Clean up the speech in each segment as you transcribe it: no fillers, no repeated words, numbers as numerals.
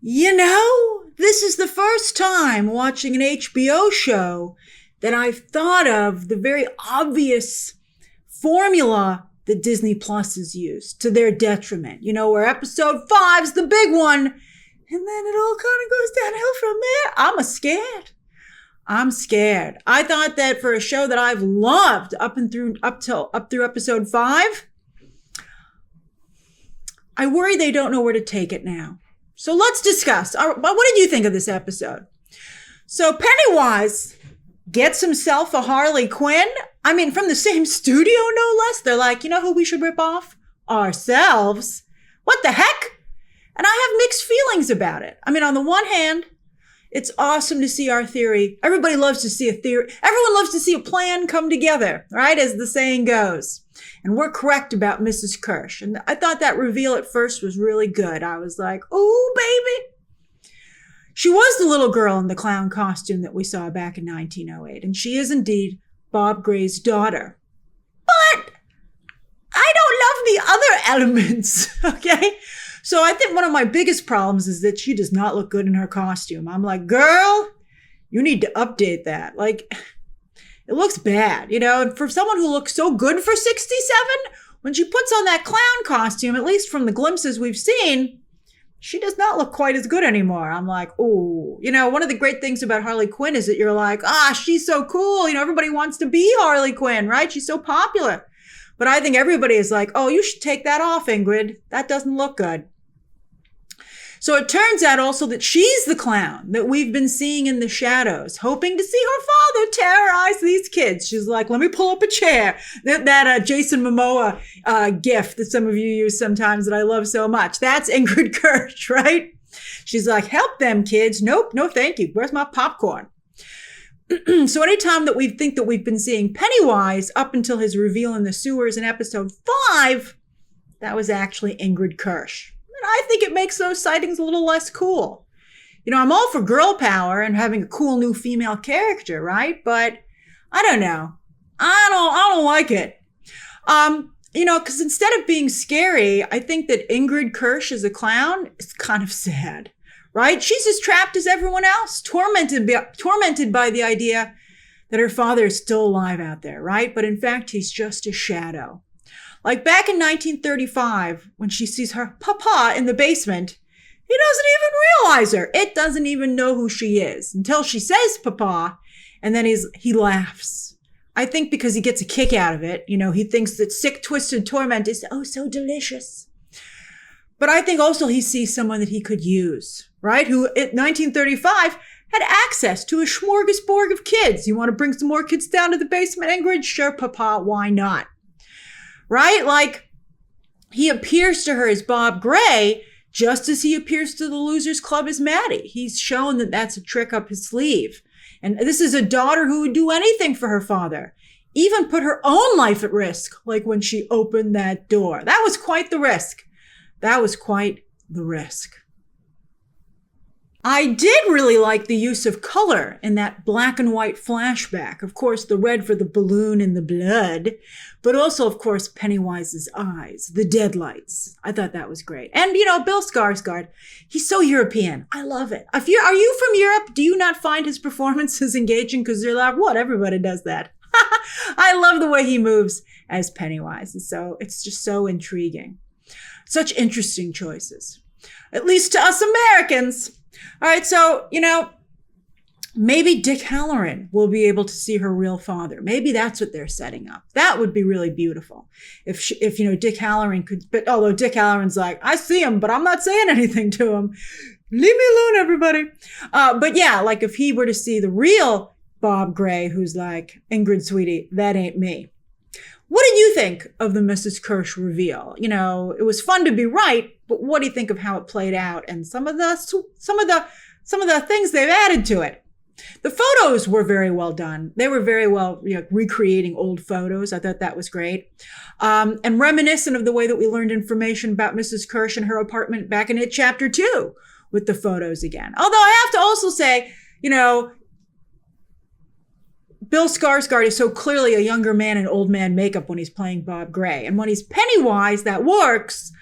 This is the first time watching an HBO show that I've thought of the very obvious formula that Disney Plus has used to their detriment. Where episode 5's the big one, and then it all kind of goes downhill from there. I'm scared. I thought that for a show that I've loved up through episode 5, I worry they don't know where to take it now. So let's discuss. What did you think of this episode? So Pennywise gets himself a Harley Quinn. From the same studio, no less. They're like, you know who we should rip off? Ourselves. What the heck? And I have mixed feelings about it. On the one hand, it's awesome to see our theory. Everybody loves to see a theory. Everyone loves to see a plan come together, right? As the saying goes. And we're correct about Mrs. Kersh. And I thought that reveal at first was really good. I was like, ooh, baby. She was the little girl in the clown costume that we saw back in 1908. And she is indeed Bob Gray's daughter. But I don't love the other elements, okay? So I think one of my biggest problems is that she does not look good in her costume. I'm like, girl, you need to update that. It looks bad, and for someone who looks so good for 67, when she puts on that clown costume, at least from the glimpses we've seen, she does not look quite as good anymore. I'm like, ooh, one of the great things about Harley Quinn is that you're like, she's so cool. Everybody wants to be Harley Quinn, right? She's so popular. But I think everybody is like, oh, you should take that off, Ingrid. That doesn't look good. So it turns out also that she's the clown that we've been seeing in the shadows, hoping to see her father terrorize these kids. She's like, let me pull up a chair. That Jason Momoa gif that some of you use sometimes that I love so much. That's Ingrid Kersh, right? She's like, help them kids. Nope, no thank you. Where's my popcorn? So anytime that we think that we've been seeing Pennywise up until his reveal in the sewers in episode 5, that was actually Ingrid Kersh. I think it makes those sightings a little less cool. I'm all for girl power and having a cool new female character, right? But I don't know. I don't like it. Because instead of being scary, I think that Ingrid Kersh as a clown is kind of sad, right? She's as trapped as everyone else, tormented by the idea that her father is still alive out there, right? But in fact, he's just a shadow. Like back in 1935, when she sees her papa in the basement, he doesn't even realize her. It doesn't even know who she is until she says papa, and then he laughs. I think because he gets a kick out of it. He thinks that sick, twisted torment is oh so delicious. But I think also he sees someone that he could use, right? Who in 1935 had access to a smorgasbord of kids. You want to bring some more kids down to the basement, Ingrid? Sure, papa, why not? Right? He appears to her as Bob Gray, just as he appears to the Losers Club as Maddie. He's shown that that's a trick up his sleeve. And this is a daughter who would do anything for her father, even put her own life at risk, like when she opened that door. That was quite the risk. I did really like the use of color in that black and white flashback. Of course, the red for the balloon and the blood, but also, of course, Pennywise's eyes, the deadlights. I thought that was great. And, Bill Skarsgård, he's so European. I love it. Are you from Europe? Do you not find his performances engaging? Because you're like, what? Everybody does that. I love the way he moves as Pennywise. And so it's just so intriguing. Such interesting choices, at least to us Americans. All right, so, maybe Dick Hallorann will be able to see her real father. Maybe that's what they're setting up. That would be really beautiful if Dick Hallorann could, but although Dick Hallorann's like, I see him, but I'm not saying anything to him. Leave me alone, everybody. But yeah, if he were to see the real Bob Gray, who's like, Ingrid, sweetie, that ain't me. What did you think of the Mrs. Kersh reveal? It was fun to be right, but what do you think of how it played out and some of the things they've added to it? The photos were very well done. They were very well recreating old photos. I thought that was great. And reminiscent of the way that we learned information about Mrs. Kersh and her apartment back in chapter 2 with the photos again. Although I have to also say, Bill Skarsgård is so clearly a younger man in old man makeup when he's playing Bob Gray. And when he's Pennywise, that works.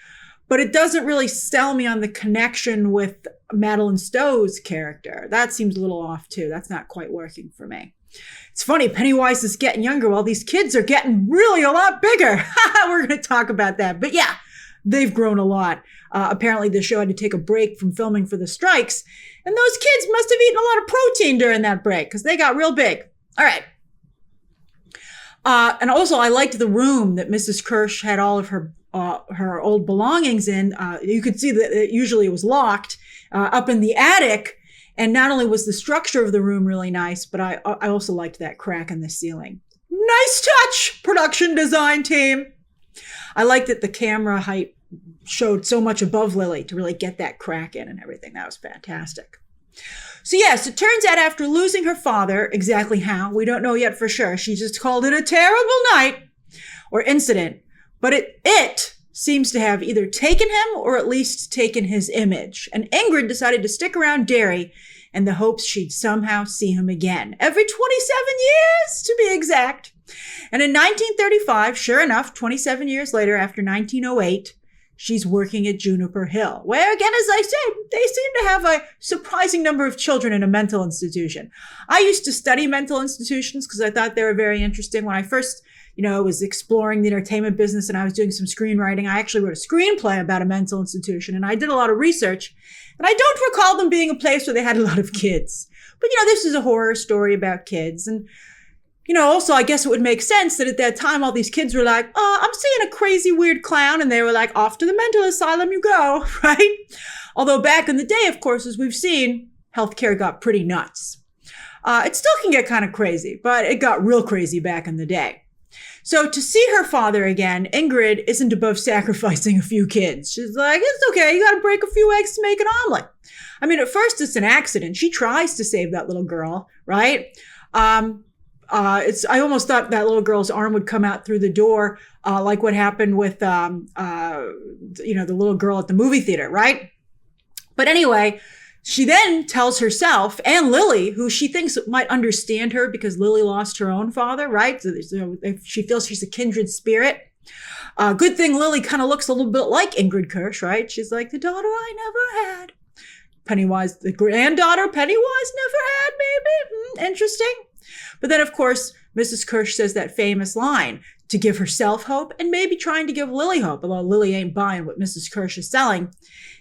but it doesn't really sell me on the connection with Madeleine Stowe's character. That seems a little off too. That's not quite working for me. It's funny, Pennywise is getting younger while these kids are getting really a lot bigger. We're going to talk about that. But yeah, they've grown a lot. Apparently the show had to take a break from filming for the strikes. And those kids must have eaten a lot of protein during that break because they got real big. All right. And also I liked the room that Mrs. Kersh had all of her old belongings in. You could see that usually it was locked up in the attic. And not only was the structure of the room really nice, but I also liked that crack in the ceiling. Nice touch, production design team. I liked that the camera height showed so much above Lily to really get that crack in and everything. That was fantastic. So yes, it turns out after losing her father, exactly how, we don't know yet for sure. She just called it a terrible night or incident, but it seems to have either taken him or at least taken his image. And Ingrid decided to stick around Derry in the hopes she'd somehow see him again. Every 27 years, to be exact. And in 1935, sure enough, 27 years later, after 1908, she's working at Juniper Hill, where, again, as I said, they seem to have a surprising number of children in a mental institution. I used to study mental institutions because I thought they were very interesting. When I first was exploring the entertainment business and I was doing some screenwriting, I actually wrote a screenplay about a mental institution, and I did a lot of research. And I don't recall them being a place where they had a lot of kids. But, this is a horror story about kids. And, also, I guess it would make sense that at that time, all these kids were like, oh, I'm seeing a crazy, weird clown. And they were like, off to the mental asylum you go, right? Although back in the day, of course, as we've seen, healthcare got pretty nuts. It still can get kind of crazy, but it got real crazy back in the day. So to see her father again, Ingrid isn't above sacrificing a few kids. She's like, it's okay. You got to break a few eggs to make an omelet. I mean, at first it's an accident. She tries to save that little girl, right? I almost thought that little girl's arm would come out through the door, like what happened with, the little girl at the movie theater, right? But anyway, she then tells herself and Lily, who she thinks might understand her because Lily lost her own father, right? So she feels she's a kindred spirit. Good thing Lily kind of looks a little bit like Ingrid Kersh, right? She's like, the daughter I never had. Pennywise, the granddaughter Pennywise never had, maybe. Interesting. But then, of course, Mrs. Kersh says that famous line to give herself hope and maybe trying to give Lily hope, although Lily ain't buying what Mrs. Kersh is selling.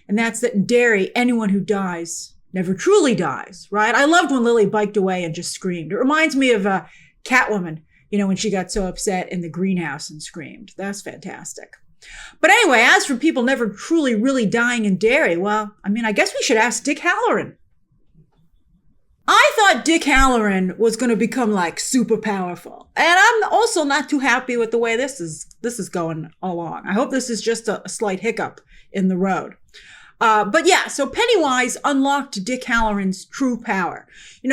And that's that in Derry, anyone who dies never truly dies, right? I loved when Lily biked away and just screamed. It reminds me of Catwoman, when she got so upset in the greenhouse and screamed. That's fantastic. But anyway, as for people never truly really dying in Derry, well, I guess we should ask Dick Hallorann. I thought Dick Hallorann was going to become like super powerful. And I'm also not too happy with the way this is going along. I hope this is just a slight hiccup in the road. But yeah, so Pennywise unlocked Dick Hallorann's true power.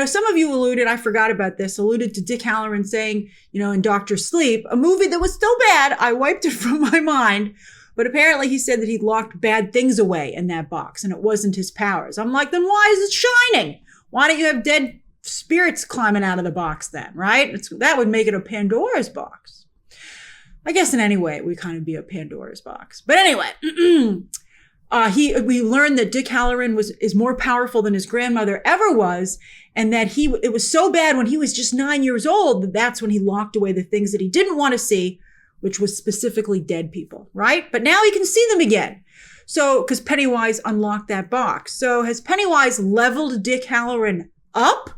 Some of you alluded to Dick Hallorann saying, in Dr. Sleep, a movie that was still bad. I wiped it from my mind. But apparently he said that he'd locked bad things away in that box and it wasn't his powers. I'm like, then why is it shining? Why don't you have dead spirits climbing out of the box then, right? That would make it a Pandora's box. I guess in any way it would kind of be a Pandora's box. But anyway, we learned that Dick Hallorann is more powerful than his grandmother ever was, and that it was so bad when he was just 9 years old that's when he locked away the things that he didn't want to see, which was specifically dead people, right? But now he can see them again. So, because Pennywise unlocked that box. So has Pennywise leveled Dick Hallorann up?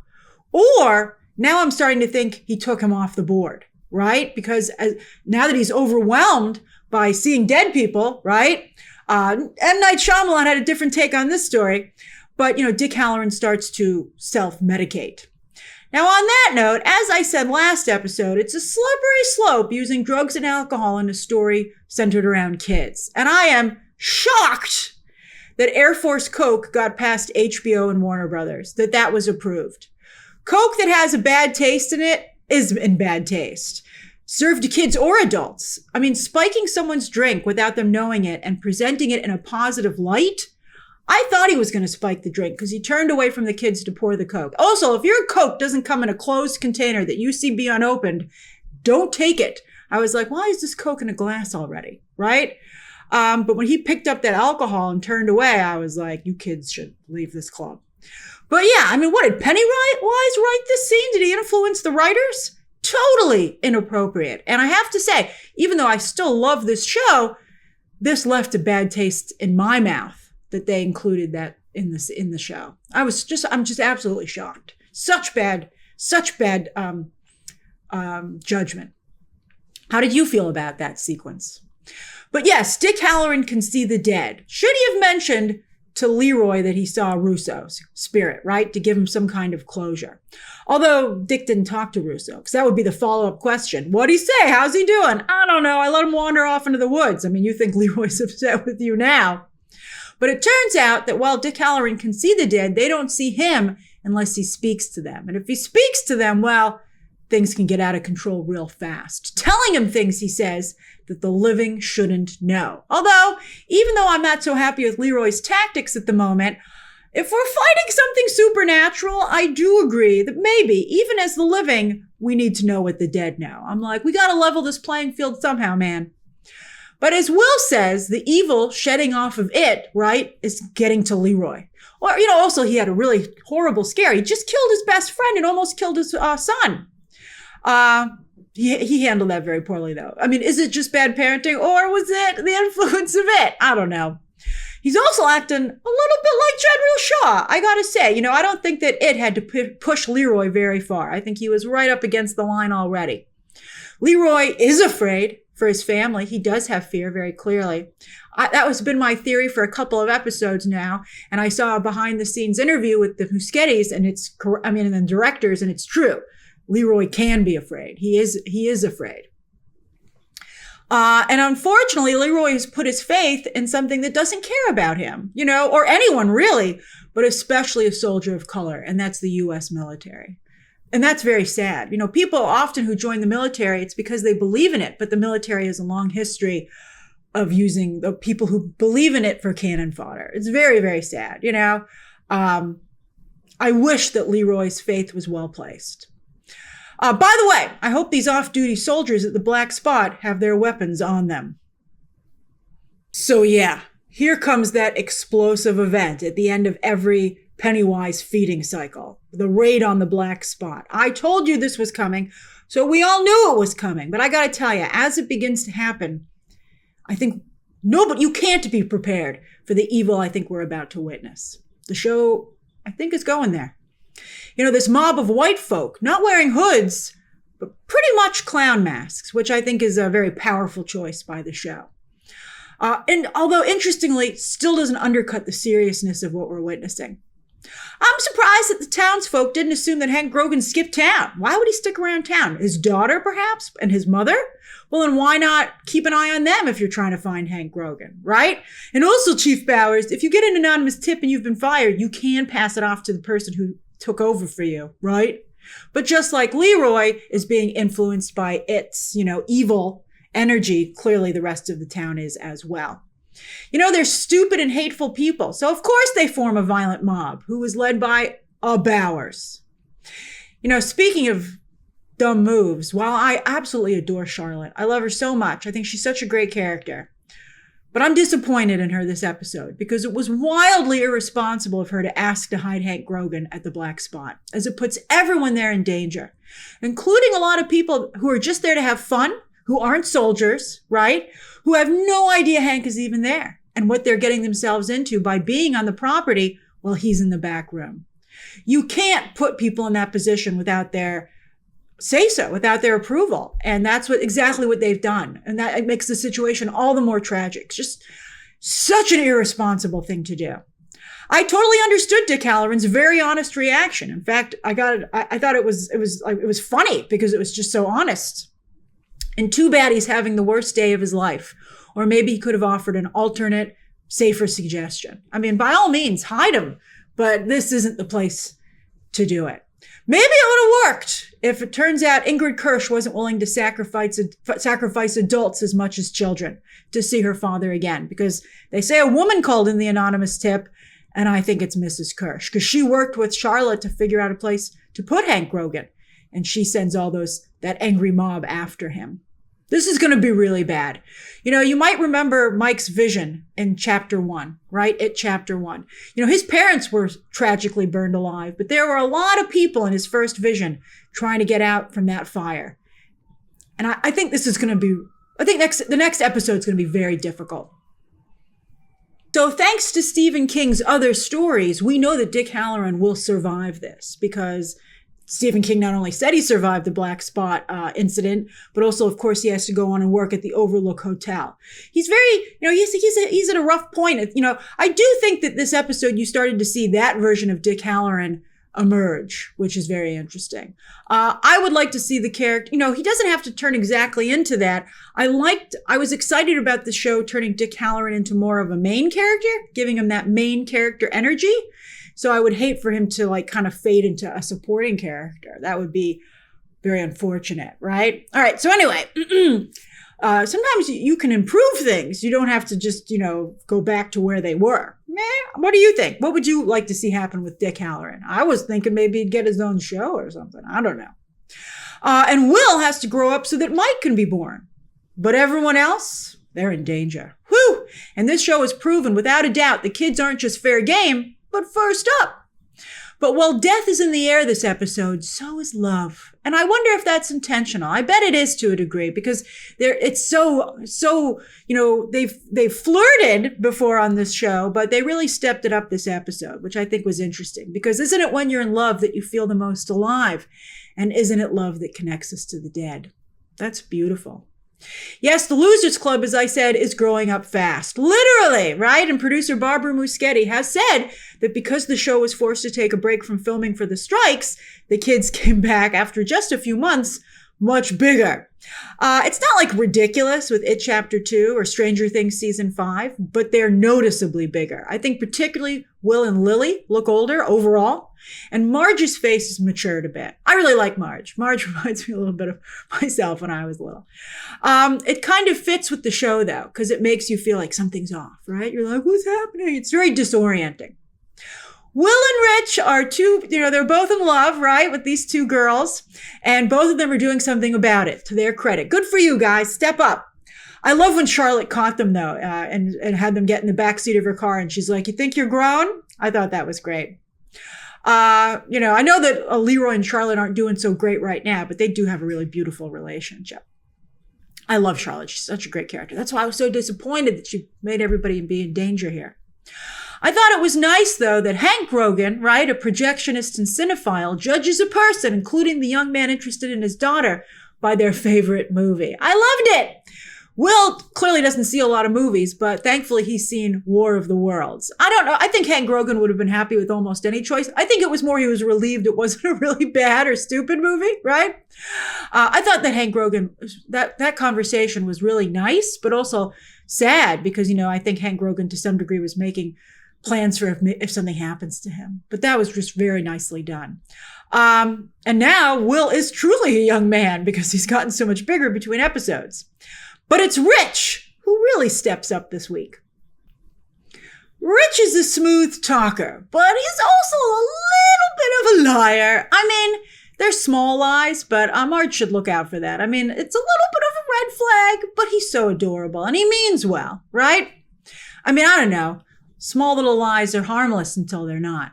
Or now I'm starting to think he took him off the board, right? Because now that he's overwhelmed by seeing dead people, right? M. Night Shyamalan had a different take on this story. But, Dick Hallorann starts to self-medicate. Now, on that note, as I said last episode, it's a slippery slope using drugs and alcohol in a story centered around kids. And I am shocked that Air Force Coke got past HBO and Warner Brothers, that was approved. Coke that has a bad taste in it is in bad taste. Served to kids or adults. Spiking someone's drink without them knowing it and presenting it in a positive light. I thought he was going to spike the drink because he turned away from the kids to pour the Coke. Also, if your Coke doesn't come in a closed container that you see be unopened, don't take it. I was like, why is this Coke in a glass already? Right? But when he picked up that alcohol and turned away, I was like, you kids should leave this club. But yeah, I mean, what did Pennywise write this scene? Did he influence the writers? Totally inappropriate. And I have to say, even though I still love this show, this left a bad taste in my mouth that they included that in the show. I'm just absolutely shocked. Such bad judgment. How did you feel about that sequence? But yes, Dick Hallorann can see the dead. Should he have mentioned to Leroy that he saw Russo's spirit, right? To give him some kind of closure. Although Dick didn't talk to Russo, because that would be the follow-up question. What'd he say? How's he doing? I don't know. I let him wander off into the woods. I mean, you think Leroy's upset with you now. But it turns out that while Dick Hallorann can see the dead, they don't see him unless he speaks to them. And if he speaks to them, well, things can get out of control real fast. Telling him things, he says, that the living shouldn't know. Although, even though I'm not so happy with Leroy's tactics at the moment, if we're fighting something supernatural, I do agree that maybe, even as the living, we need to know what the dead know. I'm like, we got to level this playing field somehow, man. But as Will says, the evil shedding off of it, right, is getting to Leroy. Or, also he had a really horrible scare. He just killed his best friend and almost killed his son. He handled that very poorly, though. I mean, is it just bad parenting, or was it the influence of it? I don't know. He's also acting a little bit like General Shaw, I gotta say. I don't think that it had to push Leroy very far. I think he was right up against the line already. Leroy is afraid for his family. He does have fear very clearly. That has been my theory for a couple of episodes now. And I saw a behind-the-scenes interview with the Muschettis and the directors, and it's true. Leroy can be afraid. He is afraid. And unfortunately, Leroy has put his faith in something that doesn't care about him, or anyone really, but especially a soldier of color, and that's the U.S. military. And that's very sad. People often who join the military, it's because they believe in it, but the military has a long history of using the people who believe in it for cannon fodder. It's very, very sad, I wish that Leroy's faith was well placed. By the way, I hope these off-duty soldiers at the Black Spot have their weapons on them. So yeah, here comes that explosive event at the end of every Pennywise feeding cycle, the raid on the Black Spot. I told you this was coming, so we all knew it was coming. But I got to tell you, as it begins to happen, I think you can't be prepared for the evil I think we're about to witness. The show, I think, is going there. This mob of white folk, not wearing hoods, but pretty much clown masks, which I think is a very powerful choice by the show. And although, interestingly, still doesn't undercut the seriousness of what we're witnessing. I'm surprised that the townsfolk didn't assume that Hank Grogan skipped town. Why would he stick around town? His daughter, perhaps? And his mother? Well, then why not keep an eye on them if you're trying to find Hank Grogan, right? And also, Chief Bowers, if you get an anonymous tip and you've been fired, you can pass it off to the person who took over for you, right? But just like Leroy is being influenced by its, evil energy, clearly the rest of the town is as well. They're stupid and hateful people. So of course they form a violent mob who is led by a Bowers. Speaking of dumb moves, while I absolutely adore Charlotte, I love her so much. I think she's such a great character. But I'm disappointed in her this episode because it was wildly irresponsible of her to ask to hide Hank Grogan at the Black Spot, as it puts everyone there in danger, including a lot of people who are just there to have fun, who aren't soldiers, right? Who have no idea Hank is even there and what they're getting themselves into by being on the property while he's in the back room. You can't put people in that position without their say-so, without their approval. And that's exactly what they've done. And that makes the situation all the more tragic. Just such an irresponsible thing to do. I totally understood Dick Hallorann's very honest reaction. In fact, I thought it was funny because it was just so honest. And too bad he's having the worst day of his life. Or maybe he could have offered an alternate, safer suggestion. I mean, by all means, hide him, but this isn't the place to do it. Maybe it would have worked if it turns out Ingrid Kersh wasn't willing to sacrifice adults as much as children to see her father again. Because they say a woman called in the anonymous tip, and I think it's Mrs. Kersh, because she worked with Charlotte to figure out a place to put Hank Grogan. And she sends that angry mob after him. This is going to be really bad. You know, you might remember Mike's vision in chapter 1, right? At chapter 1. You know, his parents were tragically burned alive, but there were a lot of people in his first vision trying to get out from that fire. And I think this is going to be, the next episode is going to be very difficult. So thanks to Stephen King's other stories, we know that Dick Hallorann will survive this, because Stephen King not only said he survived the black spot incident, but also, of course, he has to go on and work at the Overlook Hotel. He's very, you know, he's at a rough point. You know, I do think that this episode, you started to see that version of Dick Hallorann emerge, which is very interesting. I would like to see the character, you know, he doesn't have to turn exactly into that. I was excited about the show turning Dick Hallorann into more of a main character, giving him that main character energy. So I would hate for him to like kind of fade into a supporting character. That would be very unfortunate, right? All right. So anyway, sometimes you can improve things. You don't have to just, you know, go back to where they were. What do you think? What would you like to see happen with Dick Hallorann? I was thinking maybe he'd get his own show or something. I don't know. And Will has to grow up so that Mike can be born. But everyone else, they're in danger. Whew! And this show has proven without a doubt the kids aren't just fair game, but first up. But while death is in the air this episode, so is love. And I wonder if that's intentional. I bet it is to a degree, because it's so, you know, they've flirted before on this show, but they really stepped it up this episode, which I think was interesting, because isn't it when you're in love that you feel the most alive? And isn't it love that connects us to the dead? That's beautiful. Yes, the Losers Club, as I said, is growing up fast. Literally, right? And producer Barbara Muschetti has said that because the show was forced to take a break from filming for the strikes, the kids came back after just a few months much bigger. It's not like ridiculous with It Chapter 2 or Stranger Things Season 5, but they're noticeably bigger. I think particularly Will and Lily look older overall, and Marge's face has matured a bit. I really like Marge. Marge reminds me a little bit of myself when I was little. It kind of fits with the show, though, because it makes you feel like something's off, right? You're like, what's happening? It's very disorienting. Will and Rich are two, you know, they're both in love, right, with these two girls, and both of them are doing something about it, to their credit. Good for you guys. Step up. I love when Charlotte caught them, though, and had them get in the backseat of her car, and she's like, you think you're grown? I thought that was great. You know, I know that Leroy and Charlotte aren't doing so great right now, but they do have a really beautiful relationship. I love Charlotte. She's such a great character. That's why I was so disappointed that she made everybody be in danger here. I thought it was nice, though, that Hank Grogan, right, a projectionist and cinephile, judges a person, including the young man interested in his daughter, by their favorite movie. I loved it. Will clearly doesn't see a lot of movies, but thankfully he's seen War of the Worlds. I don't know. I think Hank Grogan would have been happy with almost any choice. I think it was more he was relieved it wasn't a really bad or stupid movie, right? I thought that Hank Grogan, that conversation was really nice, but also sad because, you know, I think Hank Grogan to some degree was making plans for if something happens to him. But that was just very nicely done. And now Will is truly a young man because he's gotten so much bigger between episodes. But it's Rich who really steps up this week. Rich is a smooth talker, but he's also a little bit of a liar. I mean, they're small lies, but Marge should look out for that. I mean, it's a little bit of a red flag, but he's so adorable and he means well, right? I mean, I don't know. Small little lies are harmless until they're not.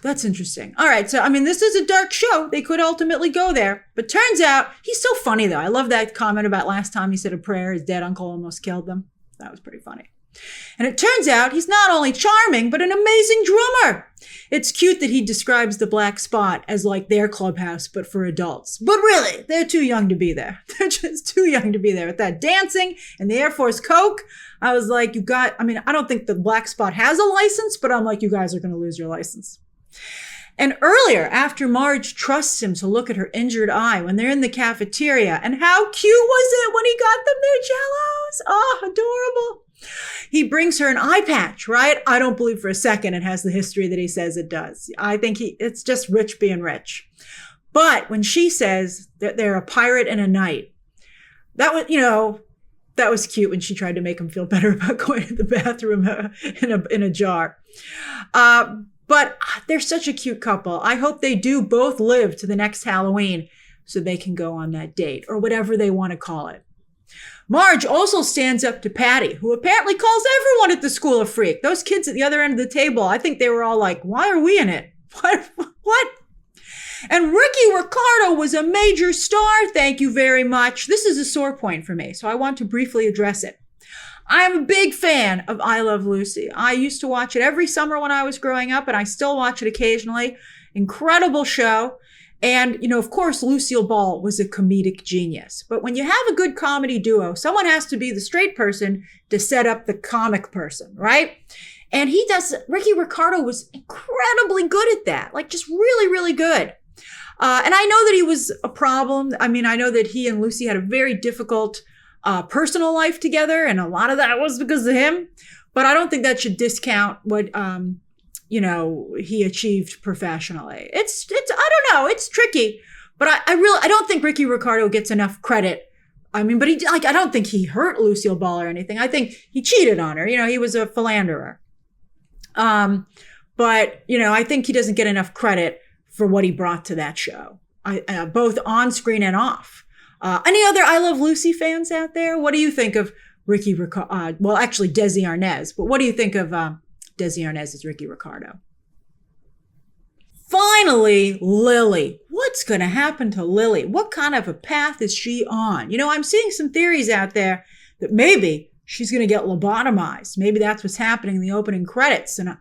That's interesting. All right. So, I mean, this is a dark show. They could ultimately go there. But turns out he's so funny, though. I love that comment about last time he said a prayer. His dead uncle almost killed them. That was pretty funny. And it turns out he's not only charming, but an amazing drummer. It's cute that he describes the black spot as like their clubhouse, but for adults. But really, they're too young to be there. They're just too young to be there. With that dancing and the Air Force Coke, I was like, I don't think the black spot has a license, but I'm like, you guys are going to lose your license. And earlier, after Marge trusts him to look at her injured eye when they're in the cafeteria, and how cute was it when he got them their jellos? Oh, adorable. He brings her an eye patch, right? I don't believe for a second it has the history that he says it does. I think it's just Rich being Rich. But when she says that they're a pirate and a knight, that was cute when she tried to make him feel better about going to the bathroom in a jar. But they're such a cute couple. I hope they do both live to the next Halloween. so they can go on that date or whatever they want to call it. Marge also stands up to Patty, who apparently calls everyone at the school a freak. Those kids at the other end of the table, I think they were all like, why are we in it? What? And Ricky Ricardo was a major star, thank you very much. This is a sore point for me, so I want to briefly address it. I'm a big fan of I Love Lucy. I used to watch it every summer when I was growing up, and I still watch it occasionally. Incredible show. And, of course, Lucille Ball was a comedic genius. But when you have a good comedy duo, someone has to be the straight person to set up the comic person, right? And Ricky Ricardo was incredibly good at that. Like, just really, really good. And I know that he was a problem. I mean, I know that he and Lucy had a very difficult personal life together, and a lot of that was because of him. But I don't think that should discount what he achieved professionally. I don't know, it's tricky, but I don't think Ricky Ricardo gets enough credit. I mean, but I don't think he hurt Lucille Ball or anything. I think he cheated on her. He was a philanderer. But I think he doesn't get enough credit for what he brought to that show, both on screen and off. Any other I Love Lucy fans out there? What do you think of Ricky Ricardo? Well, actually, Desi Arnaz. But what do you think of Desi Arnaz as Ricky Ricardo? Finally, Lily. What's going to happen to Lily? What kind of a path is she on? I'm seeing some theories out there that maybe she's going to get lobotomized. Maybe that's what's happening in the opening credits. And,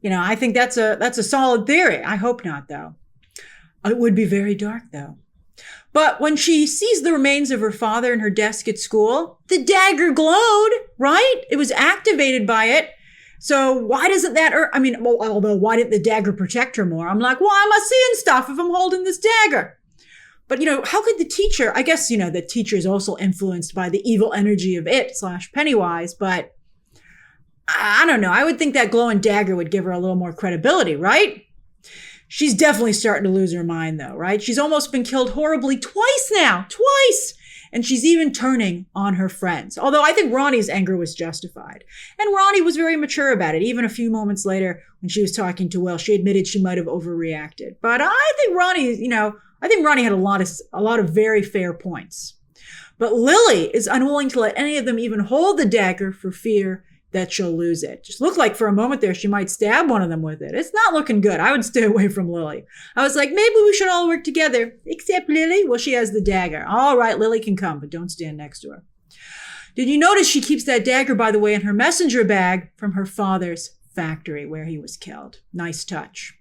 I think that's a solid theory. I hope not, though. It would be very dark, though. But when she sees the remains of her father in her desk at school, the dagger glowed, right? It was activated by it. So why doesn't that, although why didn't the dagger protect her more? I'm like, why am I seeing stuff if I'm holding this dagger? But, how could the teacher, I guess, the teacher is also influenced by the evil energy of it/Pennywise, but I don't know. I would think that glowing dagger would give her a little more credibility, right? She's definitely starting to lose her mind though, right? She's almost been killed horribly twice now. Twice! And she's even turning on her friends. Although I think Ronnie's anger was justified. And Ronnie was very mature about it. Even a few moments later when she was talking to Will, she admitted she might have overreacted. But I think Ronnie had a lot of very fair points. But Lily is unwilling to let any of them even hold the dagger for fear that she'll lose it. Just looked like for a moment there she might stab one of them with it. It's not looking good. I would stay away from Lily. I was like, maybe we should all work together. Except Lily. Well, she has the dagger. All right, Lily can come, but don't stand next to her. Did you notice she keeps that dagger, by the way, in her messenger bag from her father's factory where he was killed? Nice touch.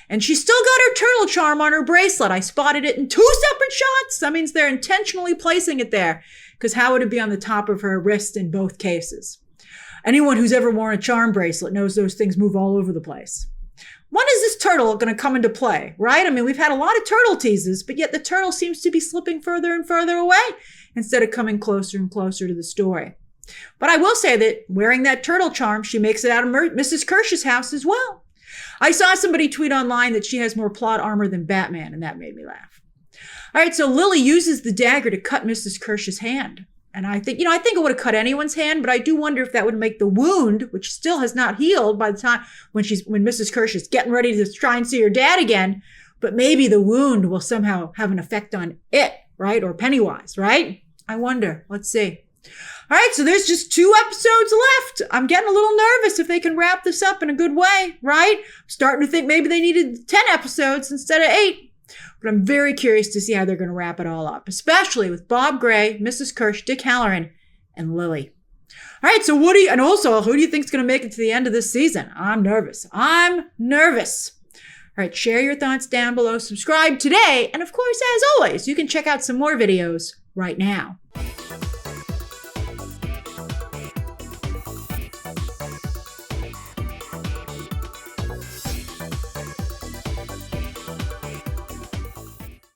And she still got her turtle charm on her bracelet. I spotted it in 2 separate shots. That means they're intentionally placing it there, because how would it be on the top of her wrist in both cases? Anyone who's ever worn a charm bracelet knows those things move all over the place. When is this turtle going to come into play, right? I mean, we've had a lot of turtle teases, but yet the turtle seems to be slipping further and further away instead of coming closer and closer to the story. But I will say that wearing that turtle charm, she makes it out of Mrs. Kersh's house as well. I saw somebody tweet online that she has more plot armor than Batman, and that made me laugh. All right, so Lily uses the dagger to cut Mrs. Kersh's hand. And I think it would have cut anyone's hand, but I do wonder if that would make the wound, which still has not healed by the time when Mrs. Kersh is getting ready to try and see her dad again, but maybe the wound will somehow have an effect on it, right? Or Pennywise, right? I wonder. Let's see. All right, so there's just 2 episodes left. I'm getting a little nervous if they can wrap this up in a good way, right? I'm starting to think maybe they needed 10 episodes instead of 8. But I'm very curious to see how they're going to wrap it all up, especially with Bob Gray, Mrs. Kersh, Dick Hallorann, and Lily. All right, so who do you think is going to make it to the end of this season? I'm nervous. All right, share your thoughts down below. Subscribe today. And of course, as always, you can check out some more videos right now.